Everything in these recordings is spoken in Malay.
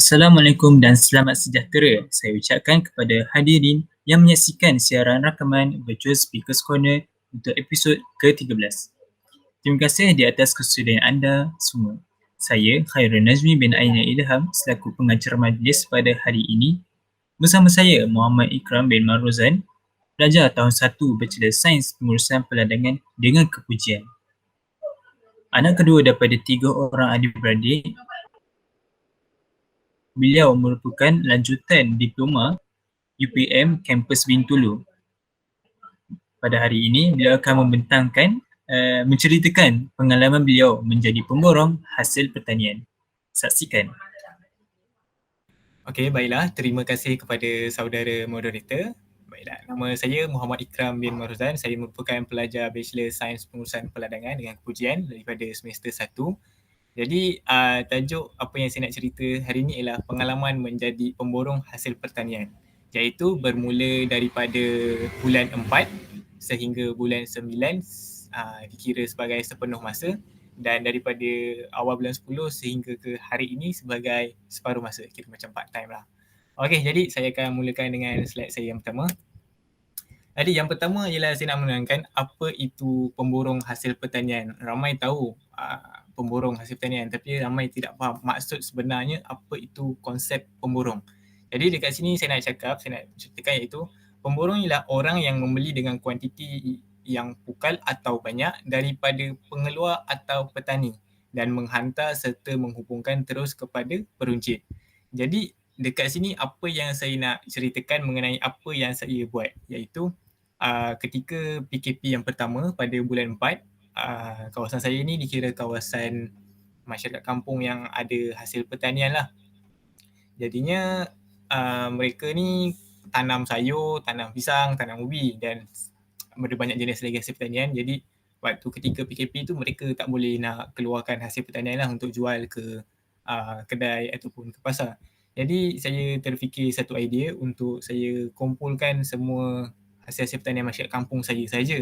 Assalamualaikum dan selamat sejahtera. Saya ucapkan kepada hadirin yang menyaksikan siaran rakaman Virtual Speakers Corner untuk episod ke-13. Terima kasih di atas kesudian anda semua. Saya Khairul Nazmi bin Aina Ilham selaku pengacara majlis pada hari ini. Bersama saya Muhammad Ikram bin Maruzan, pelajar tahun 1 Bachelor Sains Pengurusan Peladangan dengan kepujian. Anak kedua daripada 3 orang adik-beradik. Beliau merupakan lanjutan diploma UPM Kampus Bintulu. Pada hari ini, beliau akan menceritakan pengalaman beliau menjadi pemborong hasil pertanian. Saksikan. Okey, baiklah. Terima kasih kepada saudara moderator. Baiklah, nama saya Muhammad Ikram bin Maruzan. Saya merupakan pelajar Bachelor Sains Pengurusan Peladangan dengan kepujian daripada semester 1. Jadi, tajuk apa yang saya nak cerita hari ini ialah pengalaman menjadi pemborong hasil pertanian, iaitu bermula daripada bulan 4 sehingga bulan 9 dikira sebagai sepenuh masa, dan daripada awal bulan 10 sehingga ke hari ini sebagai separuh masa, kira macam part time lah. Okey, jadi saya akan mulakan dengan slide saya yang pertama. Jadi yang pertama ialah saya nak menerangkan apa itu pemborong hasil pertanian. Ramai tahu pemborong hasil pertanian, tapi ramai tidak faham maksud sebenarnya apa itu konsep pemborong. Jadi dekat sini saya nak ceritakan iaitu pemborong ialah orang yang membeli dengan kuantiti yang pukal atau banyak daripada pengeluar atau petani dan menghantar serta menghubungkan terus kepada peruncit. Jadi dekat sini apa yang saya nak ceritakan mengenai apa yang saya buat, iaitu ketika PKP yang pertama pada bulan 4, kawasan saya ni dikira kawasan masyarakat kampung yang ada hasil pertanian lah. Jadinya mereka ni tanam sayur, tanam pisang, tanam ubi dan ada banyak jenis lagi hasil pertanian. Jadi waktu ketika PKP tu mereka tak boleh nak keluarkan hasil pertanian lah untuk jual ke kedai ataupun ke pasar. Jadi saya terfikir satu idea untuk saya kumpulkan semua hasil-hasil pertanian masyarakat kampung saya saja.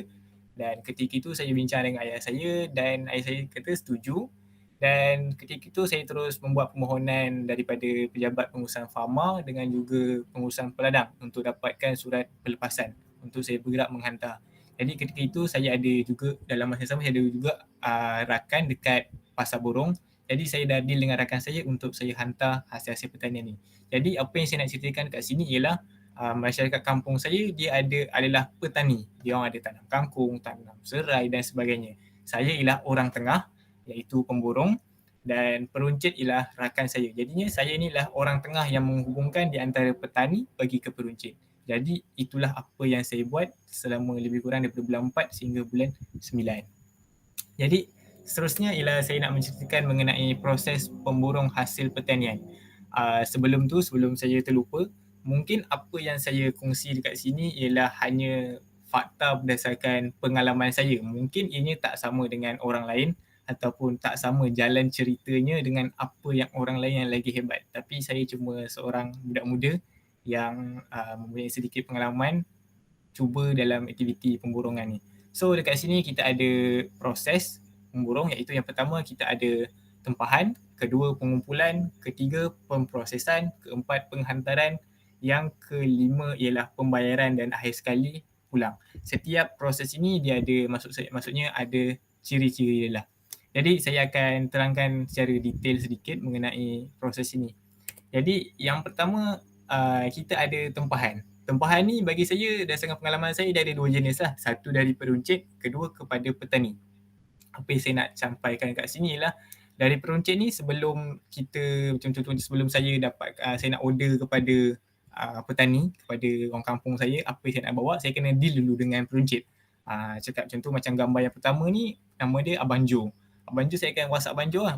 Dan ketika itu saya bincang dengan ayah saya dan ayah saya kata setuju. Dan ketika itu saya terus membuat permohonan daripada pejabat pengurusan farma dengan juga pengurusan peladang untuk dapatkan surat pelepasan untuk saya bergerak menghantar. Jadi ketika itu saya ada juga dalam masa yang sama saya ada juga rakan dekat Pasar Borong. Jadi saya dah deal dengan rakan saya untuk saya hantar hasil-hasil pertanian ni. Jadi apa yang saya nak ceritakan kat sini ialah masyarakat kampung saya dia adalah petani. Dia orang ada tanam kangkung, tanam serai dan sebagainya. Saya ialah orang tengah iaitu pemborong dan peruncit ialah rakan saya. Jadinya saya inilah orang tengah yang menghubungkan di antara petani pergi ke peruncit. Jadi itulah apa yang saya buat selama lebih kurang daripada bulan 4 sehingga bulan 9. Jadi seterusnya ialah saya nak menceritakan mengenai proses pemborong hasil pertanian. Sebelum saya terlupa, mungkin apa yang saya kongsi dekat sini ialah hanya fakta berdasarkan pengalaman saya. Mungkin ianya tak sama dengan orang lain ataupun tak sama jalan ceritanya dengan apa yang orang lain yang lagi hebat. Tapi saya cuma seorang budak muda yang mempunyai sedikit pengalaman cuba dalam aktiviti pemborongan ni. So dekat sini kita ada proses pemborong, iaitu yang pertama kita ada tempahan, kedua pengumpulan, ketiga pemprosesan, keempat penghantaran, yang kelima ialah pembayaran dan akhir sekali pulang. Setiap proses ini dia ada maksudnya ada ciri-ciri dia lah. Jadi saya akan terangkan secara detail sedikit mengenai proses ini. Jadi yang pertama kita ada tempahan. Tempahan ni bagi saya berdasarkan pengalaman saya dia ada dua jenis lah. Satu dari peruncit, kedua kepada petani. Apa yang saya nak sampaikan kat sini ialah dari peruncit ni sebelum kita macam contoh sebelum saya dapat saya nak order kepada petani, kepada orang kampung saya apa yang saya nak bawa, saya kena deal dulu dengan peruncit. Cakap contoh macam gambar yang pertama ni nama dia Abang Jo. Abang Jo saya akan WhatsApp Abang Jo lah.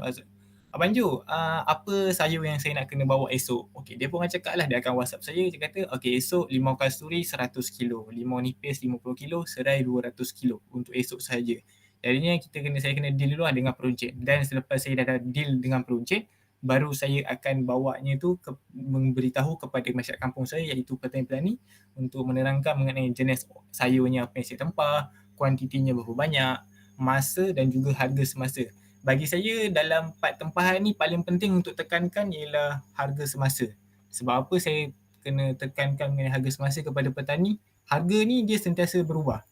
Abang Jo, apa sayur yang saya nak kena bawa esok? Okey, dia pun akan cakap lah, dia akan WhatsApp saya, dia kata, okey esok limau kasturi 100 kilo, limau nipis 50 kilo, serai 200 kilo untuk esok sahaja. Jadinya saya kena deal dulu lah dengan peruncit. Dan selepas saya dah deal dengan peruncit, baru saya akan bawanya tu memberitahu kepada masyarakat kampung saya iaitu petani-petani untuk menerangkan mengenai jenis sayurnya apa yang saya tempah, kuantitinya berapa banyak, masa dan juga harga semasa. bagi saya dalam part tempahan ni paling penting untuk tekankan ialah harga semasa. Sebab apa saya kena tekankan mengenai harga semasa kepada petani? Harga ni dia sentiasa berubah.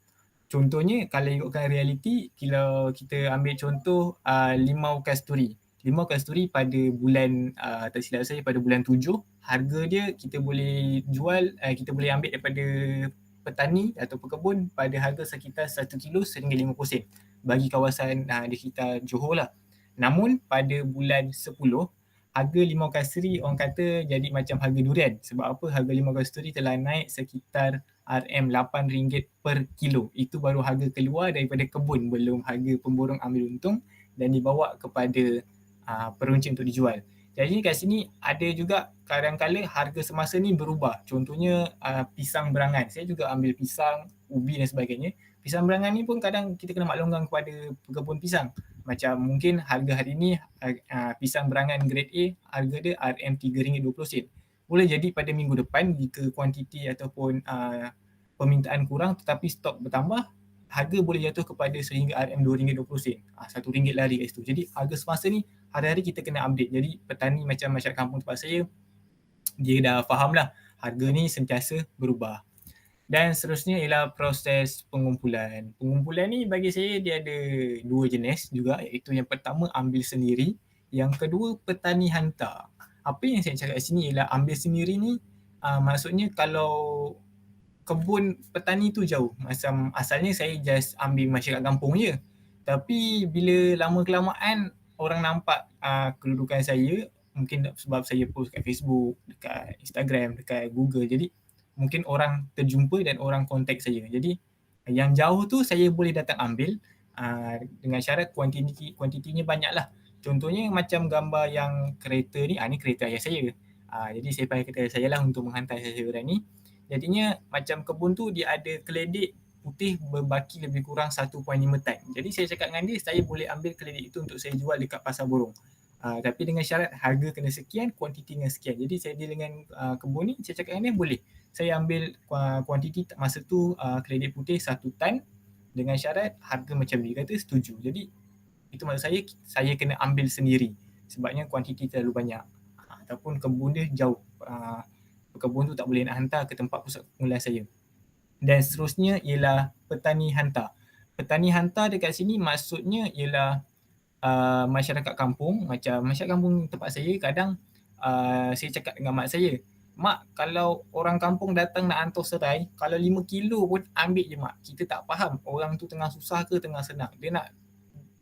Contohnya kalau ikutkan realiti, kalau kita ambil contoh limau kasturi. Limau kasturi pada bulan, tak silap saya pada bulan 7, harga dia kita boleh jual, kita boleh ambil daripada petani atau pekebun pada harga sekitar 1 kilo RM1.50 bagi kawasan di sekitar Johor lah. Namun pada bulan 10, harga limau kasturi orang kata jadi macam harga durian. Sebab apa? Harga limau kasturi telah naik sekitar RM8 per kilo. Itu baru harga keluar daripada kebun, belum harga pemborong ambil untung dan dibawa kepada peruncing untuk dijual. Jadi kat sini ada juga kadang-kala harga semasa ni berubah. Contohnya pisang berangan. Saya juga ambil pisang, ubi dan sebagainya. Pisang berangan ni pun kadang kita kena maklumkan kepada pekebun pisang. Macam mungkin harga hari ni pisang berangan grade A, harga dia RM3.20. Boleh jadi pada minggu depan jika kuantiti ataupun permintaan kurang tetapi stok bertambah, harga boleh jatuh kepada sehingga RM2.20. RM1 lari kat situ. Jadi harga semasa ni hari-hari kita kena update. Jadi petani macam masyarakat kampung tempat saya, dia dah faham lah harga ni sentiasa berubah. Dan seterusnya ialah proses pengumpulan. Pengumpulan ni bagi saya dia ada dua jenis juga, iaitu yang pertama ambil sendiri, yang kedua petani hantar. Apa yang saya cakap kat sini ialah ambil sendiri ni maksudnya kalau kebun petani tu jauh. Macam asalnya saya just ambil masyarakat kampung je. Tapi bila lama kelamaan orang nampak kedudukan saya, mungkin sebab saya post kat Facebook, dekat Instagram, dekat Google. Jadi mungkin orang terjumpa dan orang kontak saya. Jadi yang jauh tu saya boleh datang ambil dengan syarat kuantitinya banyak lah. Contohnya macam gambar yang kereta ni, ni kereta ayah saya. Jadi saya pakai kereta saya lah untuk menghantar sayuran ni. Jadinya macam kebun tu dia ada keledek putih berbaki lebih kurang 1.5 tan. Jadi saya cakap dengan dia, saya boleh ambil keledek itu untuk saya jual dekat pasar borong. Tapi dengan syarat harga kena sekian, kuantiti dengan sekian. Jadi saya deal dengan kebun ni, saya cakap dengan dia boleh. Saya ambil kuantiti masa tu keledek putih 1 tan dengan syarat harga macam ni. Kata setuju. Jadi itu maksud saya kena ambil sendiri sebabnya kuantiti terlalu banyak. Ataupun kebun dia jauh. Pekebun tu tak boleh nak hantar ke tempat pusat pengumpulan saya. Dan seterusnya ialah petani hantar. Petani hantar dekat sini maksudnya ialah masyarakat kampung. Macam masyarakat kampung tempat saya kadang saya cakap dengan mak saya, mak kalau orang kampung datang nak hantar serai, kalau 5 kilo pun ambil je mak. Kita tak faham orang tu tengah susah ke tengah senang. Dia nak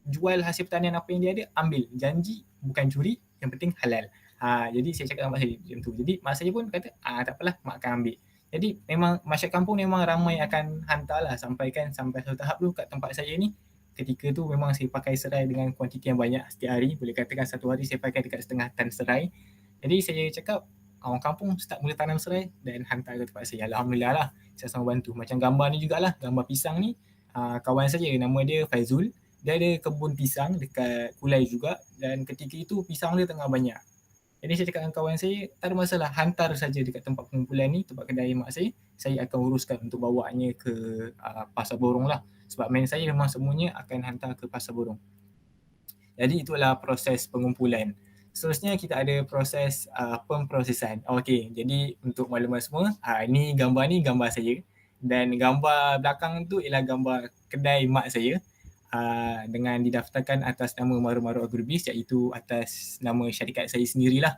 jual hasil pertanian apa yang dia ada, ambil. Janji bukan curi, yang penting halal. Jadi saya cakap dengan mak saya macam tu. Jadi mak saya pun kata, tak apalah, mak akan ambil. Jadi memang masyarakat kampung memang ramai akan hantar lah sampai satu tahap tu kat tempat saya ni. Ketika tu memang saya pakai serai dengan kuantiti yang banyak setiap hari. Boleh katakan satu hari saya pakai dekat 1/2 tan serai. Jadi saya cakap, orang kampung start mula tanam serai dan hantar ke tempat saya. Alhamdulillah lah, saya sama bantu. Macam gambar ni jugalah, gambar pisang ni. Kawan saya, nama dia Faizul. Dia ada kebun pisang dekat Kulai juga dan ketika itu pisang dia tengah banyak. Jadi saya cakap dengan kawan saya, tak ada masalah, hantar saja dekat tempat pengumpulan ni, tempat kedai mak saya akan uruskan untuk bawanya ke pasar borong lah. Sebab main saya memang semuanya akan hantar ke pasar borong. Jadi itulah proses pengumpulan. Seterusnya kita ada proses pemprosesan. Okey, jadi untuk maklumat semua, ni gambar saya dan gambar belakang tu ialah gambar kedai mak saya. Dengan didaftarkan atas nama Maru-Maru Agrobis, iaitu atas nama syarikat saya sendirilah.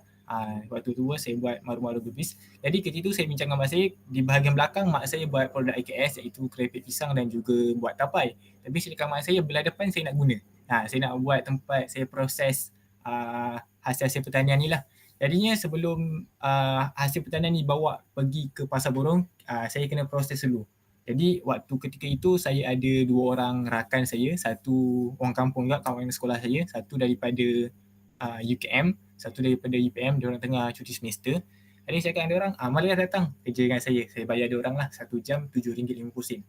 Waktu tu saya buat Maru-Maru Agrobis. Jadi ketika itu saya bincang dengan mak saya, di bahagian belakang mak saya buat produk IKS iaitu keripik pisang dan juga buat tapai. Tapi saya cakap mak saya, belah depan saya nak guna. Saya nak buat tempat saya proses hasil-hasil pertanian ni lah. Jadinya sebelum hasil pertanian ni bawa pergi ke pasar borong, saya kena proses dulu. Jadi waktu ketika itu saya ada 2 orang rakan saya, satu orang kampung juga, kawan sekolah saya, satu daripada UKM, satu daripada UPM, diorang tengah cuti semester. Jadi saya kata diorang, marilah datang kerja dengan saya bayar diorang lah 1 jam RM7.50.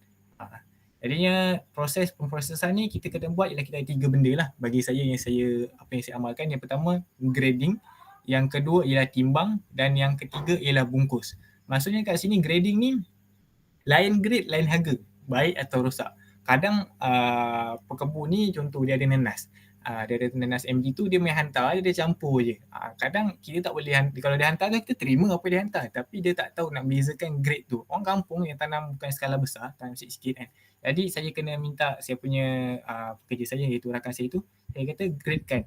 Jadinya proses pemprosesan ni kita kena buat ialah kita ada 3 benda lah bagi saya yang saya amalkan. Yang pertama grading, yang kedua ialah timbang dan yang ketiga ialah bungkus. Maksudnya kat sini grading ni lain grade, lain harga, baik atau rosak. Kadang pekebun ni contoh dia ada nenas. Dia ada nenas MD tu dia main hantar, dia campur je. Kadang kita tak boleh, kalau dia hantar tu kita terima apa dia hantar, tapi dia tak tahu nak bezakan grade tu. Orang kampung yang tanam bukan skala besar, tanam sikit-sikit kan. Jadi saya kena minta saya punya pekerja saya iaitu rakan saya tu, saya kata grade kan.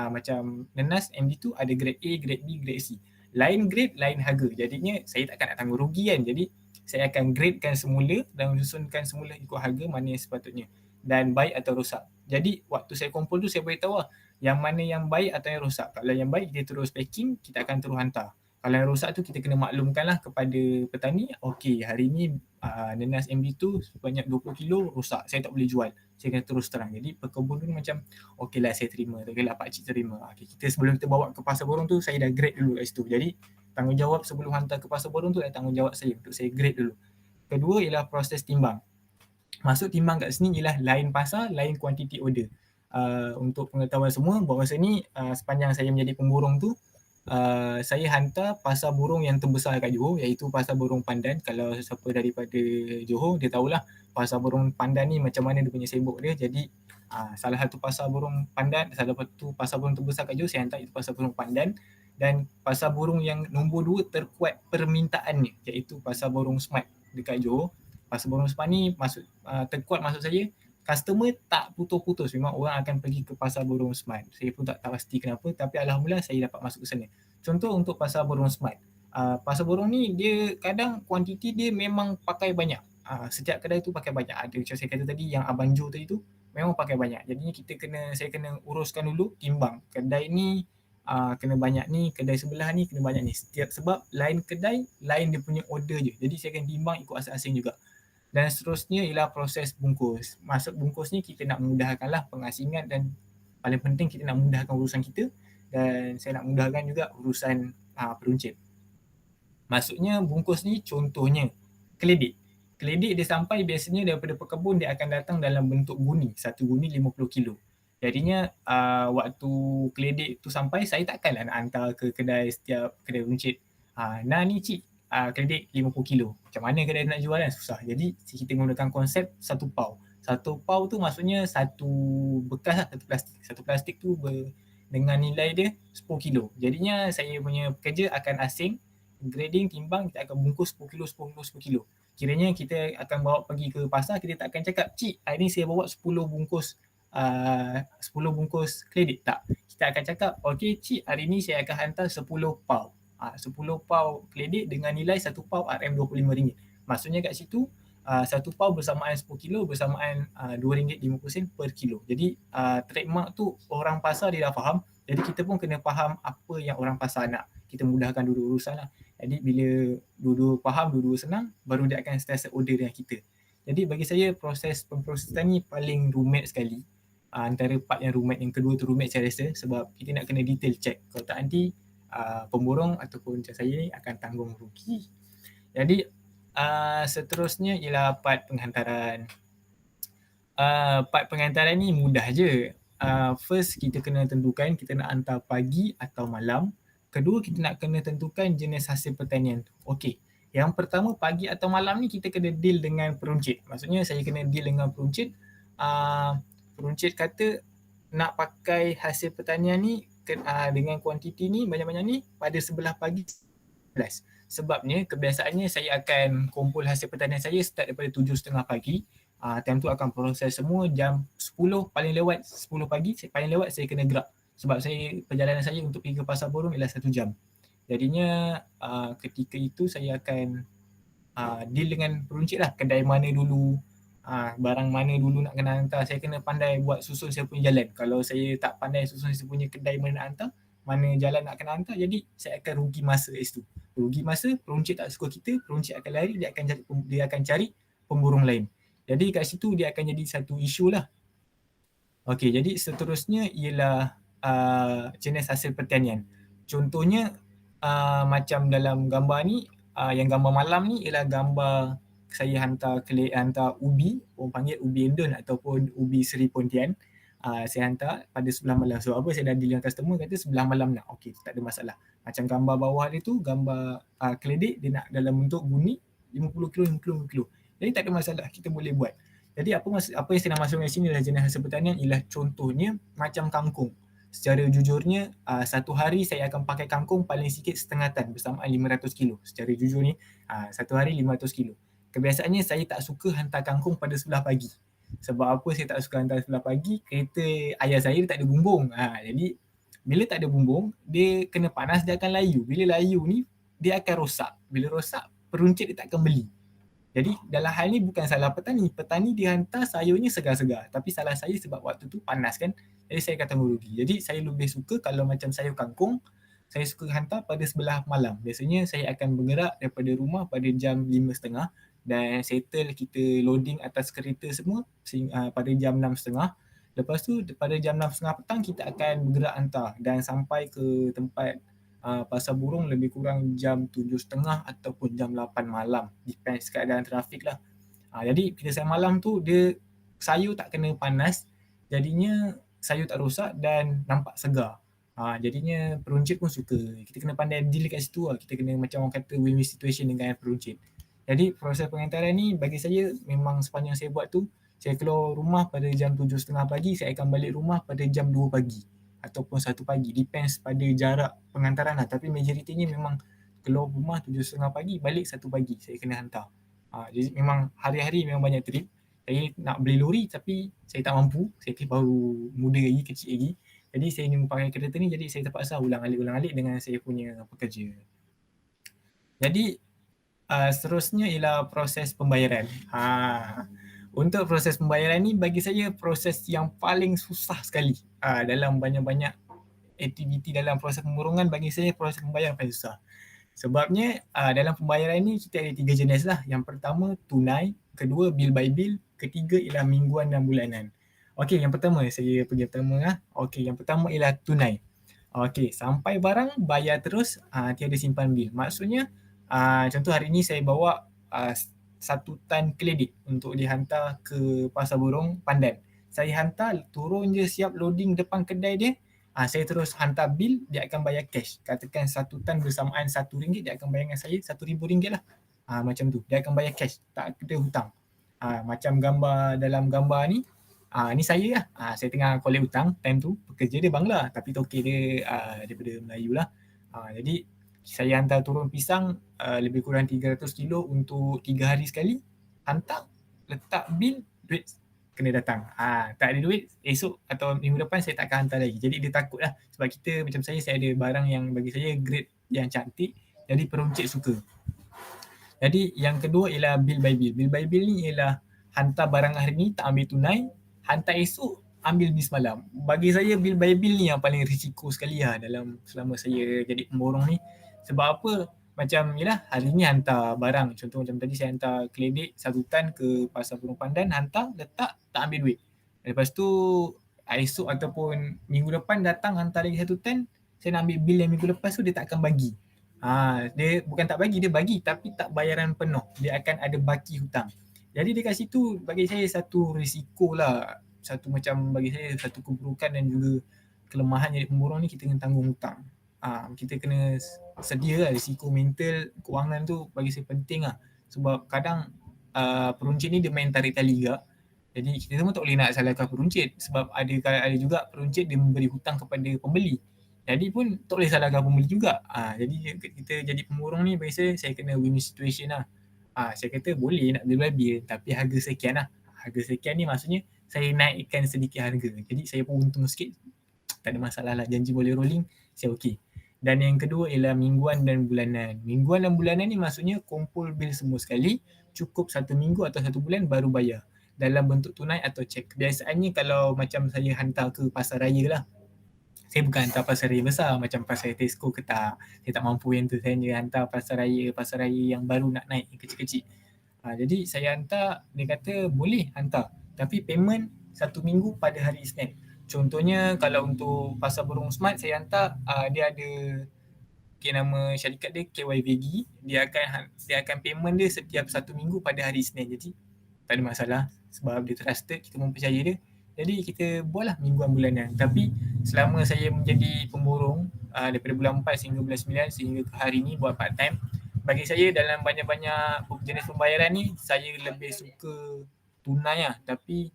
Macam nenas MD tu ada grade A, grade B, grade C. Lain grade, lain harga. Jadinya saya takkan nak tanggung rugi kan. Jadi saya akan gradekan semula dan susunkan semula ikut harga mana yang sepatutnya dan baik atau rosak. Jadi waktu saya kumpul tu saya beritahu yang mana yang baik atau yang rosak. Kalau yang baik kita terus packing, kita akan terus hantar. Kalau yang rosak tu kita kena maklumkanlah kepada petani, okey hari ni nenas MD tu sebanyak 20 kilo rosak, saya tak boleh jual. Saya kena terus terang. Jadi pekebun tu macam okeylah saya terima, okeylah pakcik terima. Kita sebelum kita bawa ke pasar borong tu saya dah grade dulu kat situ. Jadi tanggungjawab sebelum hantar ke pasar borong tu adalah tanggungjawab saya untuk saya grade dulu. Kedua ialah proses timbang. Masuk timbang kat sini ialah lain pasar, lain kuantiti order. Untuk pengetahuan semua, bahawasa ni sepanjang saya menjadi pemborong tu, saya hantar pasar burung yang terbesar kat Johor, iaitu pasar burung Pandan. Kalau siapa daripada Johor, dia tahulah pasar burung Pandan ni macam mana dia punya sibuk dia. Jadi salah satu pasar burung Pandan, salah satu pasar burung terbesar kat Johor, saya hantar itu pasar burung Pandan. Dan pasar burung yang nombor 2 terkuat permintaannya, iaitu pasar burung Smart dekat Johor. Pasar burung Smart ni terkuat maksud saya, customer tak putus-putus, memang orang akan pergi ke pasar burung Smart. Saya pun tak pasti kenapa, tapi alhamdulillah saya dapat masuk ke sana. Contoh untuk pasar burung Smart, pasar burung ni dia kadang kuantiti dia memang pakai banyak. Setiap kedai tu pakai banyak. Ada macam saya kata tadi yang Abang Jo tadi tu memang pakai banyak. Jadinya saya kena uruskan dulu timbang. Kedai ni kena banyak ni, kedai sebelah ni kena banyak ni. Sebab lain kedai, lain dia punya order je. Jadi saya akan timbang ikut asing-asing juga. Dan seterusnya ialah proses bungkus. Masuk bungkus ni kita nak mudahkanlah pengasingan dan paling penting kita nak mudahkan urusan kita dan saya nak mudahkan juga urusan peruncit. Maksudnya bungkus ni contohnya keledek. Keledek dia sampai biasanya daripada pekebun dia akan datang dalam bentuk guni. Satu guni 50 kilo. Jadinya waktu keledek tu sampai saya takkanlah nak hantar ke setiap kedai peruncit. Nah ni cik, keledek 50 kilo. Macam mana kedai nak jual kan? Susah. Jadi kita menggunakan konsep satu pau. Satu pau tu maksudnya satu bekas lah, satu plastik. Satu plastik tu dengan nilai dia 10 kilo. Jadinya saya punya pekerja akan asing, grading, timbang, kita akan bungkus 10 kilo, 10 kilo, 10 kilo. Kiranya kita akan bawa pergi ke pasar, kita tak akan cakap, cik, hari ni saya bawa 10 bungkus 10 bungkus keledek. Tak. Kita akan cakap, okey cik, hari ni saya akan hantar 10 pau. 10 pau keledek dengan nilai 1 pau RM25. Maksudnya kat situ 1 pau bersamaan 10 kilo bersamaan RM2.50 per kilo. Jadi trademark tu orang pasar dia dah faham. Jadi kita pun kena faham apa yang orang pasar nak. Kita mudahkan dua-dua urusan lah. Jadi bila dua-dua faham, dua-dua senang, baru dia akan sentiasa order dengan kita. Jadi bagi saya proses pemprosesan ni paling rumit sekali. Antara part yang rumit, yang kedua tu rumit saya rasa sebab kita nak kena detail check. Kalau tak nanti pemborong ataupun macam saya ni akan tanggung rugi. Jadi seterusnya ialah part penghantaran. Part penghantaran ni mudah je. First kita kena tentukan kita nak hantar pagi atau malam. Kedua kita nak kena tentukan jenis hasil pertanian tu. Okey. Yang pertama pagi atau malam ni kita kena deal dengan peruncit. Maksudnya saya kena deal dengan peruncit. Peruncit kata nak pakai hasil pertanian ni dengan kuantiti ni banyak-banyak ni pada sebelah pagi 11. Sebabnya kebiasaannya saya akan kumpul hasil pertanian saya start daripada 7.30 pagi. Time tu akan proses semua jam 10 paling lewat 10 pagi paling lewat saya kena gerak. Sebab perjalanan saya untuk pergi ke pasar borong ialah 1 jam. Jadinya ketika itu saya akan deal dengan peruncit lah, kedai mana dulu, barang mana dulu nak kena hantar. Saya kena pandai buat susun saya punya jalan. Kalau saya tak pandai susun saya punya kedai mana nak hantar, mana jalan nak kena hantar, jadi saya akan rugi masa kat situ. Rugi masa, peruncit tak suka kita, peruncit akan lari, dia akan cari pemborong lain. Jadi kat situ dia akan jadi satu isu lah. Okey, jadi seterusnya ialah jenis hasil pertanian. Contohnya macam dalam gambar ni, yang gambar malam ni ialah gambar saya hantar ubi, orang panggil ubi endun ataupun ubi Seri Pontian. Saya hantar pada sebelah malam. So apa saya dah deal dengan customer kata sebelah malam nak. Okey, tak ada masalah. Macam gambar bawah dia tu, gambar keledek dia nak dalam bentuk bunyi 50 kilo, 50 kilo. Jadi tak ada masalah, kita boleh buat. Jadi apa yang saya nak masukkan di sini adalah jenis hasil pertanian ialah contohnya macam kangkung. Secara jujurnya, satu hari saya akan pakai kangkung paling sikit setengah tan bersamaan 500 kilo. Secara jujur ni, satu hari 500 kilo. Kebiasaannya saya tak suka hantar kangkung pada sebelah pagi. Sebab apa saya tak suka hantar sebelah pagi? Kereta ayah saya tak ada bumbung. Jadi bila tak ada bumbung, dia kena panas, dia akan layu. Bila layu ni, dia akan rosak. Bila rosak, peruncit dia tak akan beli. Jadi dalam hal ni bukan salah petani. Petani dia hantar sayurnya segar-segar. Tapi salah saya sebab waktu tu panas kan. Jadi saya akan tanggung rugi. Jadi saya lebih suka kalau macam sayur kangkung, saya suka hantar pada sebelah malam. Biasanya saya akan bergerak daripada rumah pada jam 5.30 dan settle kita loading atas kereta semua pada jam 6.30. Lepas tu pada jam 6.30 petang kita akan bergerak hantar dan sampai ke tempat pasar burung lebih kurang jam 7.30 ataupun jam 8 malam. Depends keadaan trafik lah. Jadi bila saya malam tu, sayur tak kena panas, jadinya sayur tak rosak dan nampak segar. Jadinya peruncit pun suka. Kita kena pandai deal kat situ lah. Kita kena macam orang kata win-win situation dengan peruncit. Jadi proses pengantaran ni bagi saya memang sepanjang saya buat tu, saya keluar rumah pada jam 7.30 pagi, saya akan balik rumah pada jam 2 pagi ataupun 1 pagi. Depends pada jarak pengantaran lah. Tapi majoritinya memang keluar rumah 7.30 pagi, balik 1 pagi saya kena hantar. Jadi memang hari-hari memang banyak trip. Saya nak beli lori tapi saya tak mampu. Saya baru muda lagi, kecil lagi. Jadi saya ni pakai kereta ni, jadi saya terpaksa ulang-alik dengan saya punya pekerja. Jadi seterusnya ialah proses pembayaran. Untuk proses pembayaran ni bagi saya proses yang paling susah sekali. Dalam banyak-banyak aktiviti dalam proses pemurungan, bagi saya proses pembayaran paling susah. Sebabnya dalam pembayaran ni kita ada 3 jenis lah. Yang pertama tunai, kedua bill by bill, ketiga ialah mingguan dan bulanan. Okey, yang pertama saya pergi pertama. Okey, yang pertama ialah tunai. Okey, sampai barang bayar terus, tiada simpan bil. Maksudnya contoh hari ni saya bawa 1 tan keledek untuk dihantar ke pasar burung Pandan. Saya hantar, turun je siap loading depan kedai dia, saya terus hantar bil, dia akan bayar cash. Katakan 1 tan bersamaan RM1, dia akan bayar dengan saya RM1,000 lah. Macam tu, dia akan bayar cash, tak ada hutang. Macam gambar dalam gambar ni saya lah. Saya tengah collect hutang time tu, pekerja dia Bangla tapi toke dia daripada Melayu lah. Jadi saya hantar turun pisang lebih kurang 300 kilo untuk 3 hari sekali. Hantar, letak bil, duit kena datang. Tak ada duit, esok atau minggu depan saya tak akan hantar lagi. Jadi dia takut lah. Sebab kita macam saya ada barang yang bagi saya grade yang cantik. Jadi peruncit suka. Jadi yang kedua ialah bill by bill. Bill by bill ni ialah hantar barang hari ni tak ambil tunai, hantar esok ambil bil semalam. Bagi saya bill by bill ni yang paling risiko sekali lah dalam selama saya jadi pemborong ni. Sebab apa? Macam yelah hari ni hantar barang. Contoh macam tadi saya hantar keledek 1 tan ke pasar burung Pandan, hantar, letak, tak ambil duit. Lepas tu esok ataupun minggu depan datang hantar lagi 1 tan, saya nak ambil bil yang minggu lepas tu dia tak akan bagi. Dia bukan tak bagi, dia bagi tapi tak bayaran penuh. Dia akan ada baki hutang. Jadi dekat situ bagi saya satu risiko lah. Satu macam bagi saya satu keburukan dan juga kelemahan jadi pemborong ni, kita kena tanggung hutang. Kita kena sedia lah risiko mental, kewangan tu bagi saya penting lah. Sebab kadang peruncit ni dia main tarik tali juga. Jadi kita semua tak boleh nak salahkan peruncit. Sebab ada juga peruncit dia memberi hutang kepada pembeli. Jadi pun tak boleh salahkan pembeli juga. Jadi kita jadi pemborong ni bagi saya kena win-win situation lah. Saya kata boleh nak bil-bil tapi harga sekian lah. Harga sekian ni maksudnya saya naikkan sedikit harga. Jadi saya pun untung sikit. Tak ada masalah lah. Janji boleh rolling, saya okey. Dan yang kedua ialah mingguan dan bulanan. Mingguan dan bulanan ni maksudnya kumpul bil semua sekali, cukup 1 minggu atau 1 bulan baru bayar. Dalam bentuk tunai atau cek. Biasanya kalau macam saya hantar ke pasar raya lah. Saya bukan hantar pasar raya besar macam pasar Tesco ke tak. Saya tak mampu yang tu. Saya hantar pasar raya yang baru nak naik, yang kecil-kecil. Jadi saya hantar, dia kata boleh hantar. Tapi payment 1 minggu pada hari Isnin. Contohnya kalau untuk pasar burung smart saya hantar, dia ada nama syarikat dia KYVG. Dia akan payment dia setiap 1 minggu pada hari Isnin. Jadi tak ada masalah sebab dia trusted, kita mempercayai dia. Jadi kita buatlah mingguan bulanan. Tapi selama saya menjadi pemborong daripada bulan 4 sehingga bulan 9 sehingga ke hari ni buat part time, bagi saya dalam banyak-banyak jenis pembayaran ni saya lebih suka tunai lah, tapi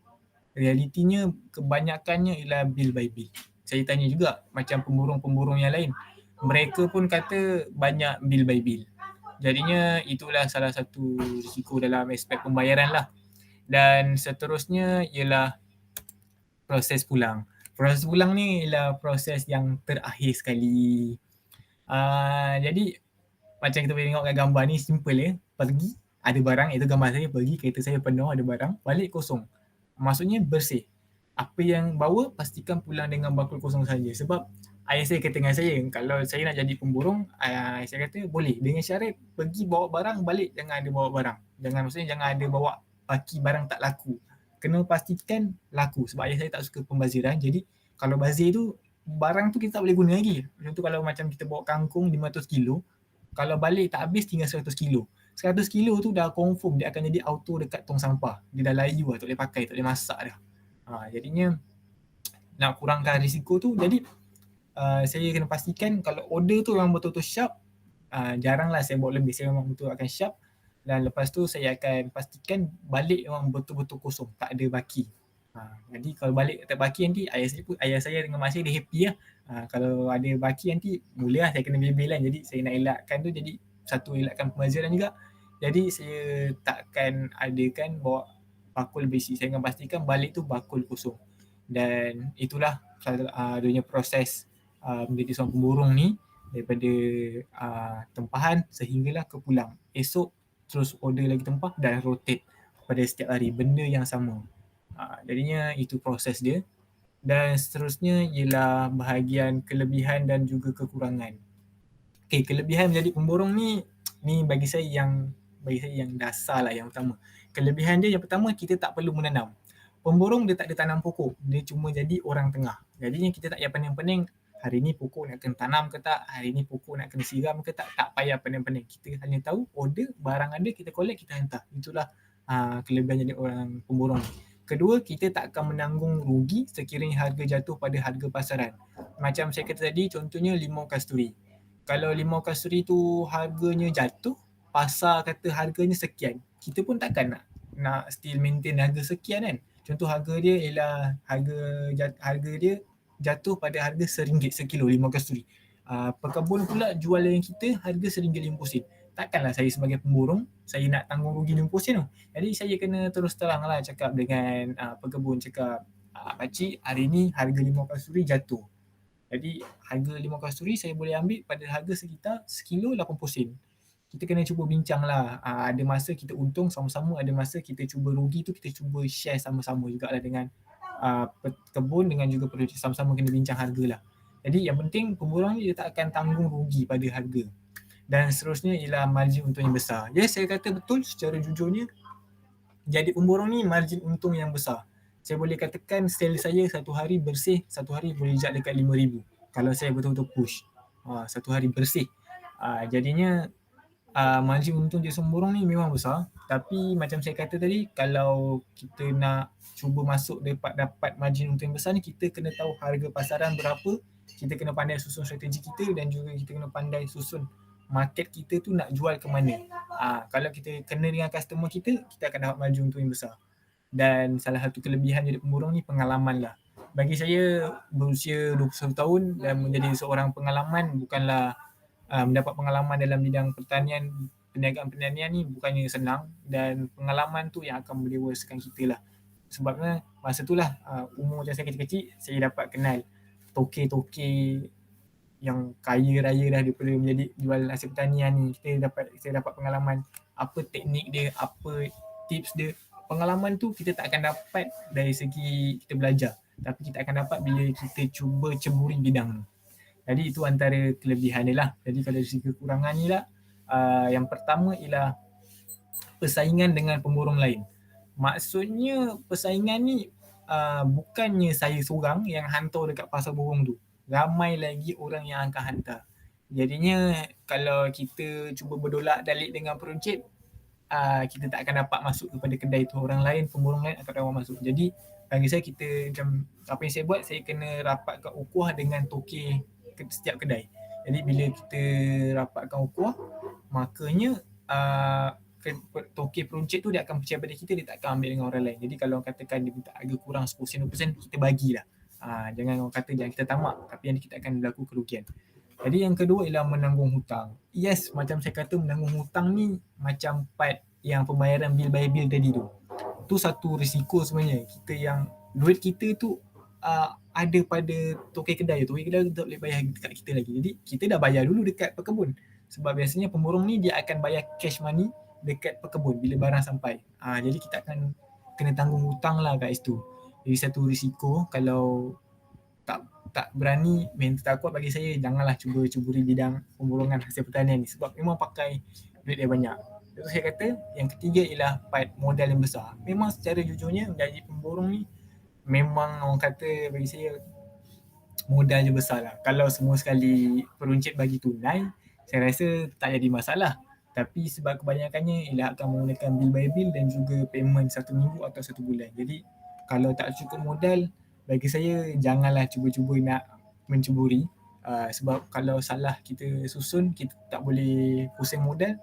realitinya kebanyakannya ialah bill by bill. Saya tanya juga macam pemburung-pemburung yang lain, mereka pun kata banyak bill by bill. Jadinya itulah salah satu risiko dalam aspek pembayaran lah. Dan seterusnya ialah proses pulang. Proses pulang ni ialah proses yang terakhir sekali. Jadi macam kita boleh tengok kat gambar ni, simple ya. Pergi, ada barang, itu gambar saya, pergi, kereta saya penuh, ada barang, balik kosong. Maksudnya bersih. Apa yang bawa, pastikan pulang dengan bakul kosong saja. Sebab ayah saya kata dengan saya, kalau saya nak jadi pemborong, saya kata boleh. Dengan syarat pergi bawa barang, balik jangan ada bawa barang. Maksudnya jangan ada bawa baki barang tak laku. Kena pastikan laku. Sebab ayah saya tak suka pembaziran. Jadi kalau bazir tu, barang tu kita tak boleh guna lagi. Contoh kalau macam kita bawa kangkung 500 kilo, kalau balik tak habis tinggal 100 kilo. 100 kilo tu dah confirm dia akan jadi auto dekat tong sampah. Dia dah layu lah, tak boleh pakai, tak boleh masak dah. Jadinya nak kurangkan risiko tu, jadi saya kena pastikan kalau order tu memang betul-betul sharp, jaranglah saya bawa lebih, saya memang betul akan sharp. Dan lepas tu saya akan pastikan balik memang betul-betul kosong, tak ada baki. Jadi kalau balik tak baki nanti ayah saya dengan mak saya dia happy lah. Kalau ada baki nanti mulalah saya kena bebel kan. Jadi saya nak elakkan tu, jadi satu elakkan pembaziran juga. Jadi saya takkan adakan bawa bakul besi. Saya akan pastikan balik tu bakul kosong. Dan itulah adanya proses menjadi seorang pemborong ni, daripada tempahan sehinggalah ke pulang. Esok terus order lagi tempah dan rotate pada setiap hari benda yang sama. Jadinya itu proses dia. Dan seterusnya ialah bahagian kelebihan dan juga kekurangan. Okay, kelebihan menjadi pemborong ni bagi saya yang dasar lah, yang utama. Kelebihan dia yang pertama, kita tak perlu menanam. Pemborong dia tak ada tanam pokok, dia cuma jadi orang tengah. Jadinya kita tak payah pening-pening, hari ni pokok nak kena tanam ke tak, hari ni pokok nak kena siram ke tak payah pening-pening. Kita hanya tahu order, barang ada, kita collect, kita hantar. Itulah kelebihan jadi orang pemborong. Kedua, kita tak akan menanggung rugi sekiranya harga jatuh pada harga pasaran. Macam saya kata tadi, contohnya limau kasturi. Kalau limau kasturi tu harganya jatuh, pasar kata harganya sekian, kita pun takkan nak still maintain harga sekian kan. Contoh harga dia ialah harga dia jatuh pada harga RM1 sekilo limau kasturi. Pekebun pula jual dengan kita harga RM1.50. Takkanlah saya sebagai pemborong saya nak tanggung rugi RM50 tu. Jadi saya kena terus teranglah cakap dengan pekebun, cakap pakcik, hari ni harga limau kasturi jatuh. Jadi harga limau kasturi saya boleh ambil pada harga sekitar sekilo RM80. Kita kena cuba bincang lah. Ada masa kita untung sama-sama, ada masa kita cuba rugi tu kita cuba share sama-sama jugalah dengan pekebun, dengan juga producer, sama-sama kena bincang harga lah. Jadi yang penting pemborong ni dia tak akan tanggung rugi pada harga. Dan seterusnya ialah margin untung yang besar. Ya, saya kata betul secara jujurnya, jadi pemborong ni margin untung yang besar. Saya boleh katakan sale saya satu hari bersih, satu hari boleh jat dekat RM5,000 kalau saya betul-betul push. Satu hari bersih. Jadinya margin untung jadi pemborong ni memang besar. Tapi macam saya kata tadi, kalau kita nak cuba masuk dapat margin untung yang besar ni, kita kena tahu harga pasaran berapa, kita kena pandai susun strategi kita, dan juga kita kena pandai susun market kita tu nak jual ke mana. Kalau kita kena dengan customer kita akan dapat margin untung yang besar. Dan salah satu kelebihan jadi pemborong ni pengalaman lah. Bagi saya berusia 21 tahun dan menjadi seorang pengalaman, bukanlah mendapat pengalaman dalam bidang pertanian, perniagaan pertanian ni bukannya senang, dan pengalaman tu yang akan mendewasakan kita lah. Sebabnya masa tu lah umur macam saya kecil-kecil, saya dapat kenal toke-toke yang kaya raya dah daripada menjadi jual hasil pertanian ni. Saya dapat pengalaman apa teknik dia, apa tips dia. Pengalaman tu kita tak akan dapat dari segi kita belajar, tapi kita akan dapat bila kita cuba ceburi bidang tu. Jadi itu antara kelebihan dia lah. Jadi kalau dari segi kekurangan ni lah, yang pertama ialah persaingan dengan pemborong lain. Maksudnya persaingan ni bukannya saya seorang yang hantar dekat pasar burung tu. Ramai lagi orang yang akan hantar. Jadinya kalau kita cuba berdolak dalik dengan projek, kita tak akan dapat masuk kepada kedai tu. Orang lain, pemborong lain akan dapat masuk. Jadi bagi saya, kita macam apa yang saya buat, saya kena rapatkan ukuah dengan toke setiap kedai. Jadi bila kita rapatkan ukuah, makanya tokey peruncit tu dia akan percaya pada kita, dia tak akan ambil dengan orang lain. Jadi kalau katakan dia minta harga kurang 10%, 20%, kita bagilah. Jangan orang kata jangan kita tamak, tapi nanti kita akan berlaku kerugian. Jadi yang kedua ialah menanggung hutang. Yes, macam saya kata menanggung hutang ni macam part yang pembayaran bil by bil tadi tu. Tu satu risiko sebenarnya. Kita yang duit kita tu ada pada tokey kedai tu. Tokey kedai tu tak boleh bayar dekat kita lagi. Jadi kita dah bayar dulu dekat pekebun. Sebab biasanya pemborong ni dia akan bayar cash money dekat pekebun bila barang sampai. Jadi kita akan kena tanggung hutang lah kat situ. Jadi satu risiko kalau tak berani, mental takut bagi saya, janganlah cuba-cuburi bidang pemborongan hasil pertanian ni sebab memang pakai duit yang banyak. Itu saya kata. Yang ketiga ialah part modal yang besar. Memang secara jujurnya menjadi pemborong ni memang orang kata bagi saya modal je besar lah. Kalau semua sekali peruncit bagi tunai, saya rasa tak jadi masalah. Tapi sebab kebanyakannya ialah akan menggunakan bil by bil dan juga payment 1 minggu atau 1 bulan. Jadi kalau tak cukup modal, bagi saya janganlah cuba-cuba nak mencuburi. Sebab kalau salah kita susun, kita tak boleh pusing modal,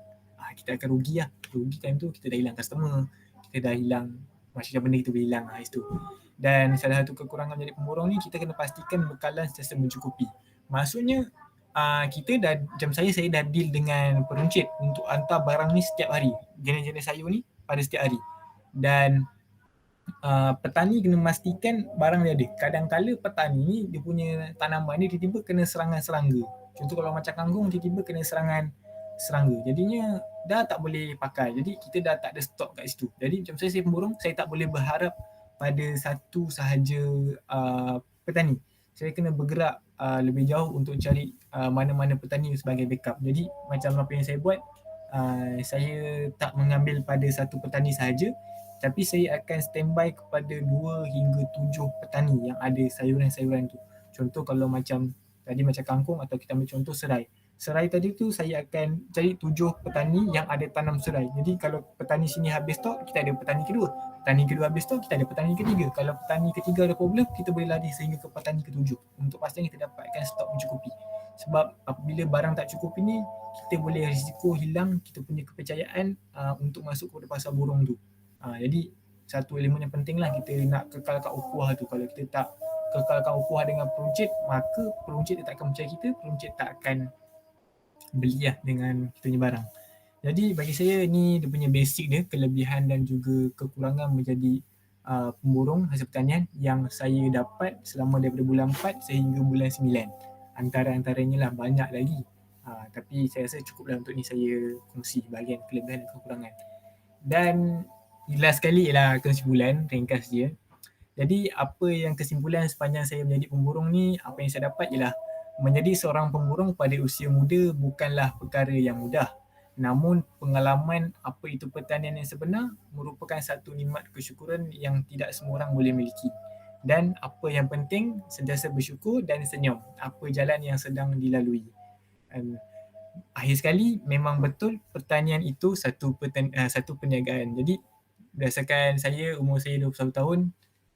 kita akan rugi lah. Rugi time tu kita dah hilang customer, kita dah hilang macam benda kita boleh hilang itu. Dan salah satu kekurangan menjadi pemborong ni, kita kena pastikan bekalan sentiasa mencukupi. Maksudnya kita dah, macam saya dah deal dengan peruncit untuk hantar barang ni setiap hari, jenis-jenis sayur ni pada setiap hari. Dan petani kena memastikan barang dia ada. Kadang-kala petani ni dia punya tanaman ni tiba-tiba kena serangan serangga. Contoh kalau macam kangkung tiba-tiba kena serangan serangga. Jadinya dah tak boleh pakai. Jadi kita dah tak ada stok kat situ. Jadi macam saya pemborong, saya tak boleh berharap pada satu sahaja petani. Saya kena bergerak lebih jauh untuk cari mana-mana petani sebagai backup. Jadi macam apa yang saya buat, saya tak mengambil pada satu petani sahaja, tapi saya akan standby kepada 2 hingga 7 petani yang ada sayuran-sayuran tu. Contoh kalau macam tadi macam kangkung, atau kita ambil contoh serai. Serai tadi tu saya akan cari 7 petani yang ada tanam serai. Jadi kalau petani sini habis stok, kita ada petani kedua. Petani kedua habis stok, kita ada petani ketiga. Kalau petani ketiga ada problem, kita boleh lari sehingga ke petani ketujuh untuk pastikan kita dapatkan stok mencukupi. Sebab apabila barang tak cukup ini, kita boleh risiko hilang kita punya kepercayaan untuk masuk kepada pasar borong tu. Jadi satu elemen yang penting lah, kita nak kekalkan ukhuwah tu. Kalau kita tak kekalkan ukhuwah dengan peruncit, maka peruncit dia tak akan percaya kita, peruncit tak akan beli lah dengan kita punya barang. Jadi bagi saya ni dia punya basic dia, kelebihan dan juga kekurangan menjadi pemborong hasil pertanian yang saya dapat selama daripada bulan 4 sehingga bulan 9. Antara-antaranya lah, banyak lagi. Tapi saya rasa cukup lah untuk ni saya kongsi bahagian kelebihan dan kekurangan. Dan last sekali ialah kesimpulan ringkas dia. Jadi apa yang kesimpulan sepanjang saya menjadi pemborong ni, apa yang saya dapat ialah menjadi seorang pemborong pada usia muda bukanlah perkara yang mudah. Namun pengalaman apa itu pertanian yang sebenar merupakan satu nikmat kesyukuran yang tidak semua orang boleh miliki. Dan apa yang penting, sentiasa bersyukur dan senyum apa jalan yang sedang dilalui. Akhir sekali, memang betul pertanian itu satu perniagaan. Jadi berdasarkan saya, umur saya 21 tahun,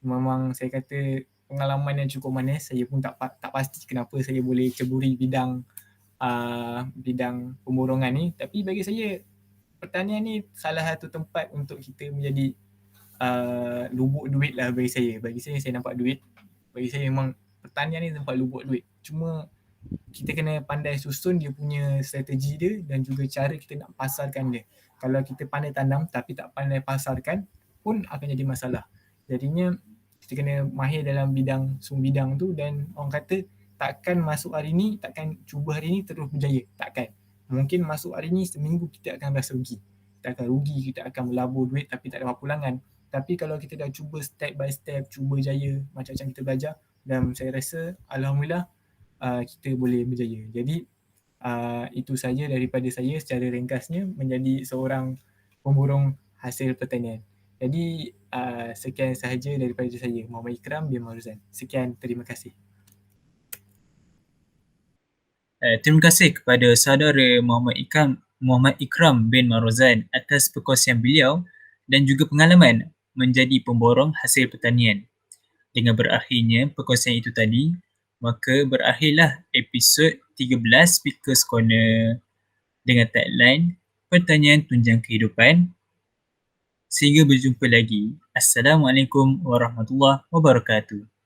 memang saya kata pengalaman yang cukup manis. Saya pun tak pasti kenapa saya boleh ceburi bidang pemborongan ni. Tapi bagi saya, pertanian ni salah satu tempat untuk kita menjadi lubuk duit lah bagi saya. Bagi saya nampak duit. Bagi saya memang pertanian ni tempat lubuk duit. Cuma kita kena pandai susun dia punya strategi dia dan juga cara kita nak pasarkan dia. Kalau kita pandai tanam tapi tak pandai pasarkan pun akan jadi masalah. Jadinya kita kena mahir dalam semua bidang tu, dan orang kata takkan masuk hari ni, takkan cuba hari ni terus berjaya. Takkan. Mungkin masuk hari ni seminggu kita akan rasa rugi. Kita akan rugi, kita akan melabur duit tapi tak ada pulangan. Tapi kalau kita dah cuba step by step, cuba jaya macam-macam kita belajar, dan saya rasa alhamdulillah kita boleh berjaya. Jadi itu saja daripada saya secara ringkasnya menjadi seorang pemborong hasil pertanian. Jadi sekian sahaja daripada saya, Muhammad Ikram bin Maruzan. Sekian, terima kasih. Terima kasih kepada saudara Muhammad Ikram bin Maruzan atas perkongsian beliau dan juga pengalaman menjadi pemborong hasil pertanian. Dengan berakhirnya perkongsian itu tadi, maka berakhirlah episod 13 Speakers Corner dengan tagline pertanyaan tunjang kehidupan. Sehingga berjumpa lagi. Assalamualaikum warahmatullahi wabarakatuh.